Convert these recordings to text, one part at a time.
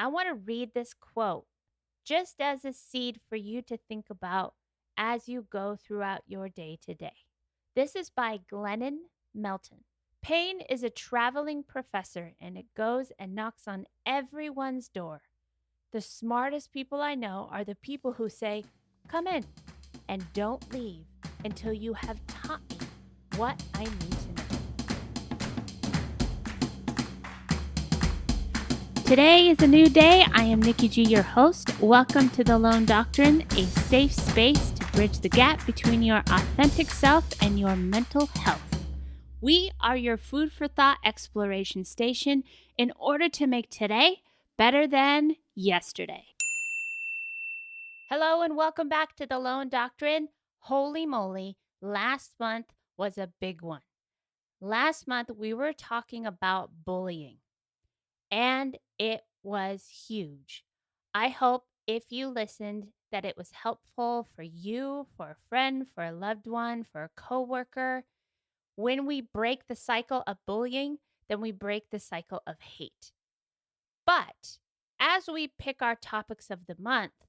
I want to read this quote just as a seed for you to think about as you go throughout your day today. This is by Glennon Melton. Pain is a traveling professor and it goes and knocks on everyone's door. The smartest people I know are the people who say, "Come in," and don't leave until you have taught me what I need to know. Today is a new day. I am Nikki G, your host. Welcome to the Lone Doctrine, a safe space to bridge the gap between your authentic self and your mental health. We are your food for thought exploration station in order to make today better than yesterday. Hello and welcome back to the Lone Doctrine. Holy moly, last month was a big one. Last month we were talking about bullying, and it was huge. I hope if you listened that it was helpful for you, for a friend, for a loved one, for a coworker. When we break the cycle of bullying, then we break the cycle of hate. But as we pick our topics of the month,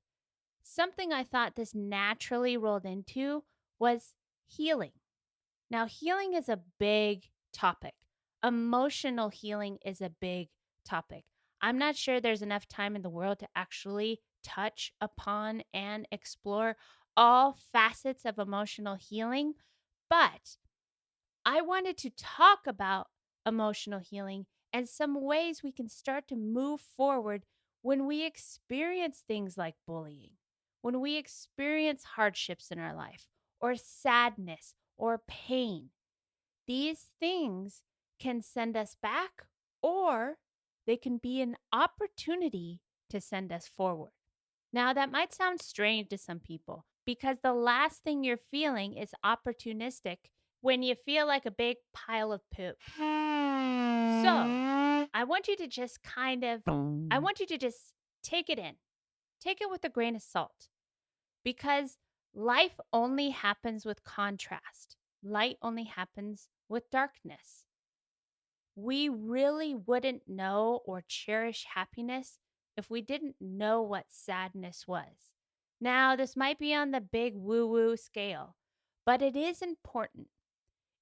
something I thought this naturally rolled into was healing. Now, healing is a big topic. Emotional healing is a big topic. I'm not sure there's enough time in the world to actually touch upon and explore all facets of emotional healing, but I wanted to talk about emotional healing and some ways we can start to move forward when we experience things like bullying, when we experience hardships in our life, or sadness, or pain. These things can send us back, or they can be an opportunity to send us forward. Now, that might sound strange to some people because the last thing you're feeling is opportunistic when you feel like a big pile of poop. So, I want you to just take it in. Take it with a grain of salt because life only happens with contrast. Light only happens with darkness. We really wouldn't know or cherish happiness if we didn't know what sadness was. Now, this might be on the big woo woo scale, but it is important.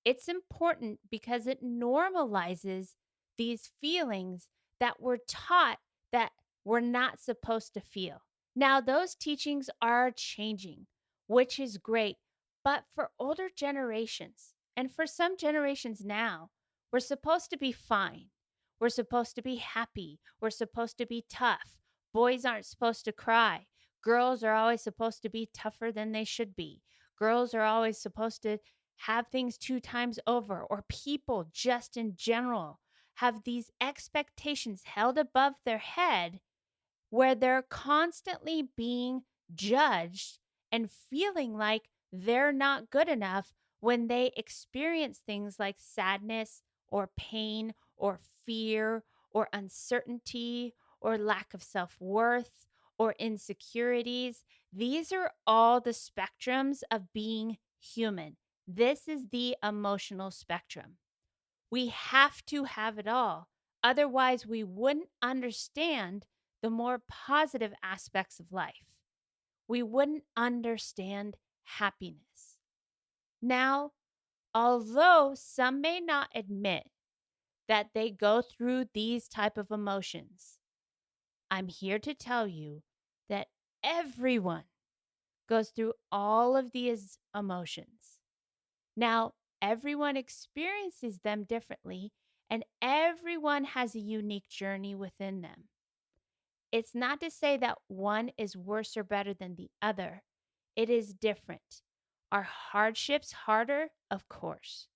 It's important because it normalizes these feelings that we're taught that we're not supposed to feel. Now, those teachings are changing, which is great. But for older generations, and for some generations now, we're supposed to be fine. We're supposed to be happy. We're supposed to be tough. Boys aren't supposed to cry. Girls are always supposed to be tougher than they should be. Girls are always supposed to have things two times over, or people just in general have these expectations held above their head where they're constantly being judged and feeling like they're not good enough when they experience things like sadness or pain or fear or uncertainty or lack of self worth or insecurities. These are all the spectrums of being human. This is the emotional spectrum. We have to have it all. Otherwise, we wouldn't understand the more positive aspects of life. We wouldn't understand happiness. Now, although some may not admit that they go through these type of emotions, I'm here to tell you that everyone goes through all of these emotions. Now, everyone experiences them differently, and everyone has a unique journey within them. It's not to say that one is worse or better than the other, it is different. Are hardships harder? Of course.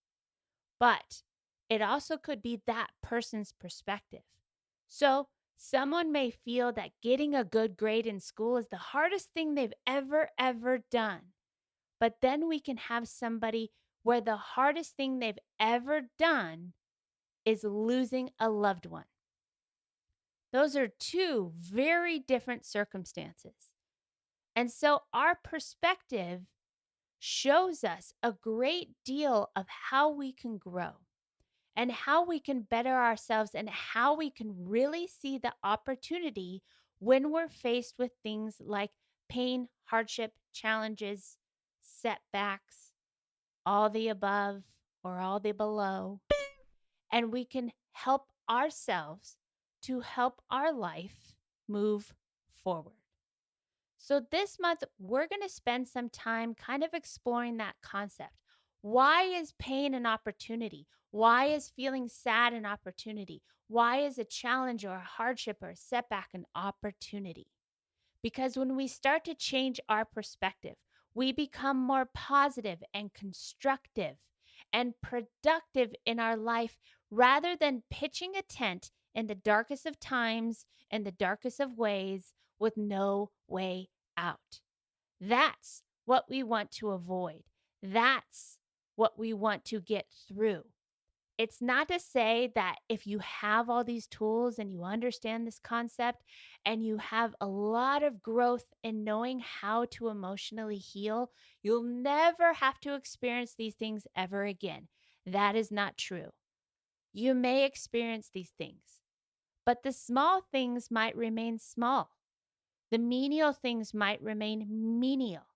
But it also could be that person's perspective. So, someone may feel that getting a good grade in school is the hardest thing they've ever done. But then we can have somebody where the hardest thing they've ever done is losing a loved one. Those are two very different circumstances. And so our perspective shows us a great deal of how we can grow. and how we can better ourselves and how we can really see the opportunity when we're faced with things like pain, hardship, challenges, setbacks, all the above or all the below. And we can help ourselves to help our life move forward. So, this month, we're going to spend some time kind of exploring that concept. Why is pain an opportunity? Why is feeling sad an opportunity? Why is a challenge or a hardship or a setback an opportunity? Because when we start to change our perspective, we become more positive and constructive and productive in our life rather than pitching a tent in the darkest of times and the darkest of ways with no way out. That's what we want to avoid. That's what we want to get through. It's not to say that if you have all these tools and you understand this concept and you have a lot of growth in knowing how to emotionally heal, you'll never have to experience these things ever again. That is not true. You may experience these things, but the small things might remain small. The menial things might remain menial.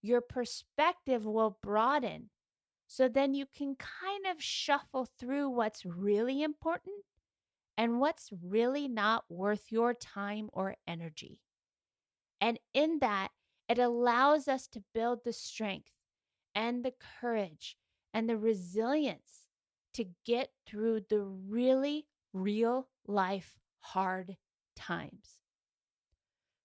Your perspective will broaden, so then you can kind of shuffle through what's really important and what's really not worth your time or energy. And in that, it allows us to build the strength and the courage and the resilience to get through the really real life hard times.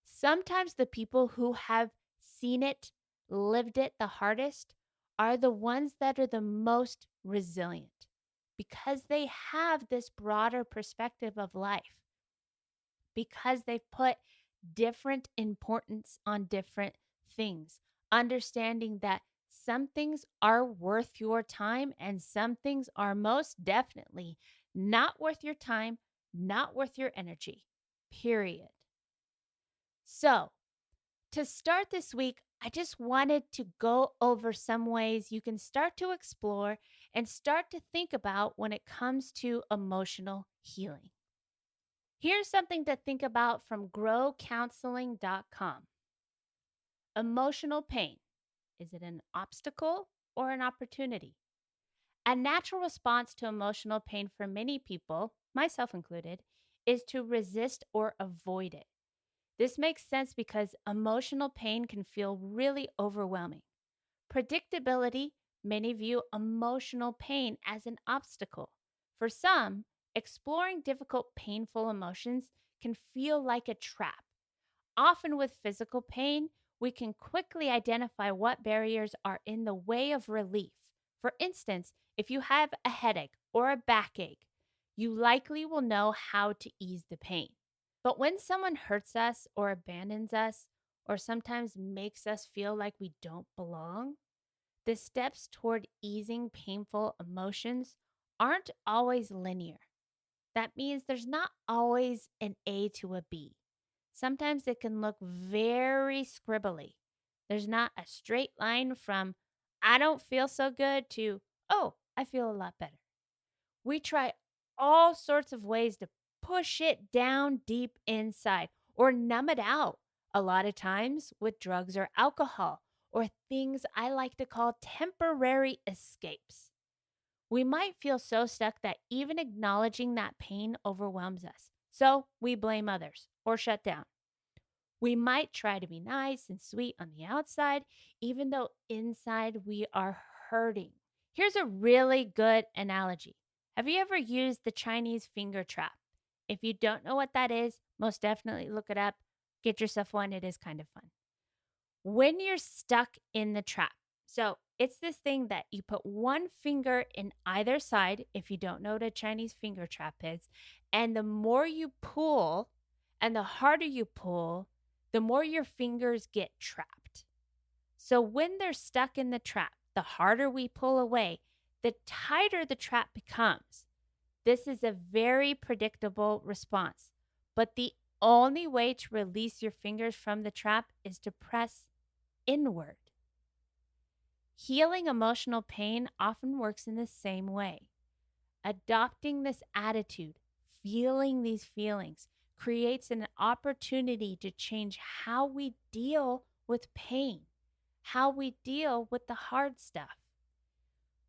Sometimes the people who have seen it, lived it the hardest, are the ones that are the most resilient because they have this broader perspective of life, because they've put different importance on different things, understanding that some things are worth your time and some things are most definitely not worth your time, not worth your energy, period. So, to start this week, I just wanted to go over some ways you can start to explore and start to think about when it comes to emotional healing. Here's something to think about from growcounseling.com. Emotional pain. Is it an obstacle or an opportunity? A natural response to emotional pain for many people, myself included, is to resist or avoid it. This makes sense because emotional pain can feel really overwhelming. Predictability, many view emotional pain as an obstacle. For some, exploring difficult, painful emotions can feel like a trap. Often with physical pain, we can quickly identify what barriers are in the way of relief. For instance, if you have a headache or a backache, you likely will know how to ease the pain. But when someone hurts us or abandons us, or sometimes makes us feel like we don't belong, the steps toward easing painful emotions aren't always linear. That means there's not always an A to a B. Sometimes it can look very scribbly. There's not a straight line from, I don't feel so good to, oh, I feel a lot better. We try all sorts of ways to push it down deep inside or numb it out, a lot of times with drugs or alcohol or things I like to call temporary escapes. We might feel so stuck that even acknowledging that pain overwhelms us. So we blame others or shut down. We might try to be nice and sweet on the outside, even though inside we are hurting. Here's a really good analogy. Have you ever used the Chinese finger trap? If you don't know what that is, most definitely look it up. Get yourself one. It is kind of fun. When you're stuck in the trap, so it's this thing that you put one finger in either side, if you don't know what a Chinese finger trap is, and the more you pull and the harder you pull, the more your fingers get trapped. So when they're stuck in the trap, the harder we pull away, the tighter the trap becomes. This is a very predictable response, but the only way to release your fingers from the trap is to press inward. Healing emotional pain often works in the same way. adopting this attitude, feeling these feelings, creates an opportunity to change how we deal with pain, how we deal with the hard stuff.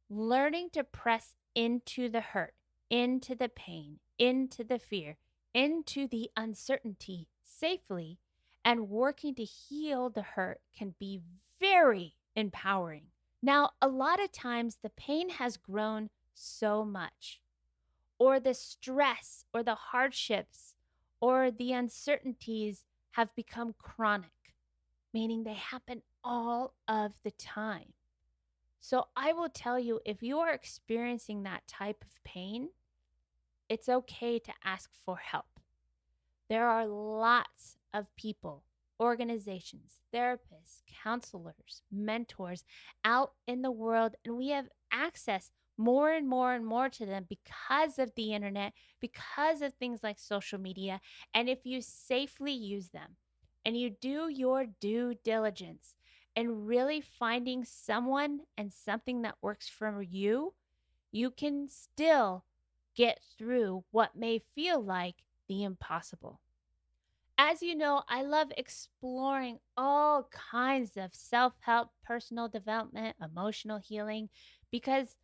Learning to press into the hurt, into the pain, into the fear, into the uncertainty safely, and working to heal the hurt can be very empowering. Now, a lot of times the pain has grown so much, or the stress, or the hardships, or the uncertainties have become chronic, meaning they happen all of the time. So I will tell you, if you are experiencing that type of pain, it's okay to ask for help. There are lots of people, organizations, therapists, counselors, mentors out in the world, and we have access more and more and more to them because of the internet, because of things like social media. And if you safely use them and you do your due diligence and really finding someone and something that works for you, you can still get through what may feel like the impossible. As you know, I love exploring all kinds of self help, personal development, emotional healing, because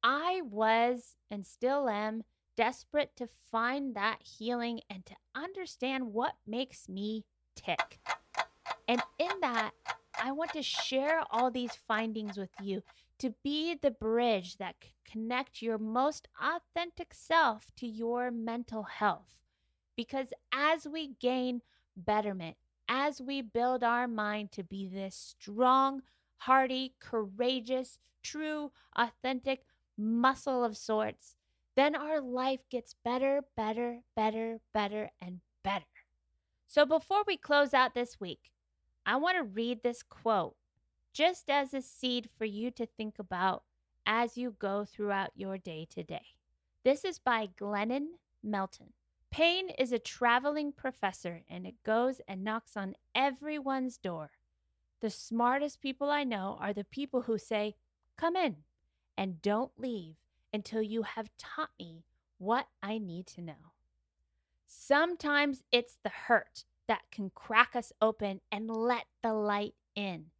I was and still am desperate to find that healing and to understand what makes me tick. And in that, I want to share all these findings with you to be the bridge that can connect your most authentic self to your mental health. Because as we gain betterment, as we build our mind to be this strong, hearty, courageous, true, authentic muscle of sorts, then our life gets better, better, better, better, and better. So before we close out this week, I want to read this quote just as a seed for you to think about as you go throughout your day today. This is by Glennon Melton. Pain is a traveling professor, and it goes and knocks on everyone's door. The smartest people I know are the people who say, "Come in," and don't leave until you have taught me what I need to know. Sometimes it's the hurt that can crack us open and let the light in.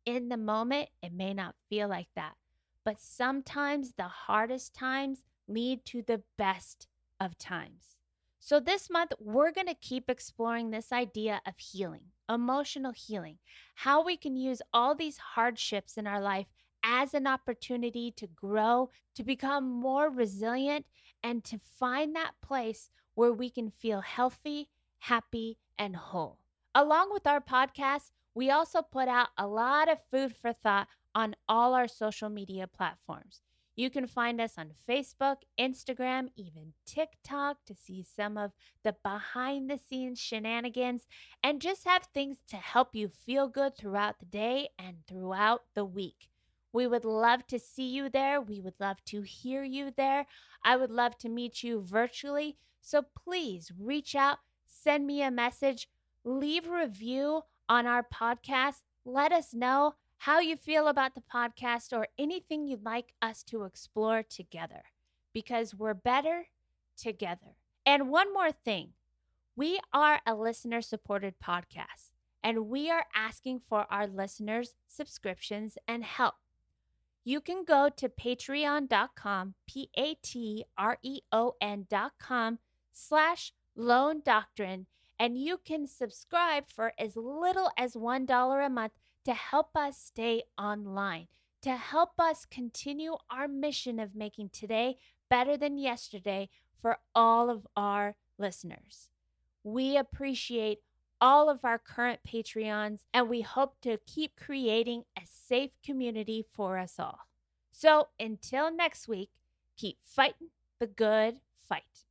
In the moment, it may not feel like that, but sometimes the hardest times lead to the best of times. So, this month, we're going to keep exploring this idea of healing, emotional healing, how we can use all these hardships in our life as an opportunity to grow, to become more resilient, and to find that place where we can feel healthy, happy, and whole. Along with our podcast, we also put out a lot of food for thought on all our social media platforms. You can find us on Facebook, Instagram, even TikTok to see some of the behind the scenes shenanigans and just have things to help you feel good throughout the day and throughout the week. We would love to see you there. We would love to hear you there. I would love to meet you virtually. So please reach out, send me a message, leave a review on our podcast. Let us know how you feel about the podcast or anything you'd like us to explore together, because we're better together. And one more thing, we are a listener supported podcast, and we are asking for our listeners' subscriptions and help. You can go to patreon.com, patreon.com/Lone Doctrine, and you can subscribe for as little as $1 a month to help us stay online, to help us continue our mission of making today better than yesterday for all of our listeners. We appreciate all of our current Patreons, and we hope to keep creating a safe community for us all. So until next week, keep fighting the good fight.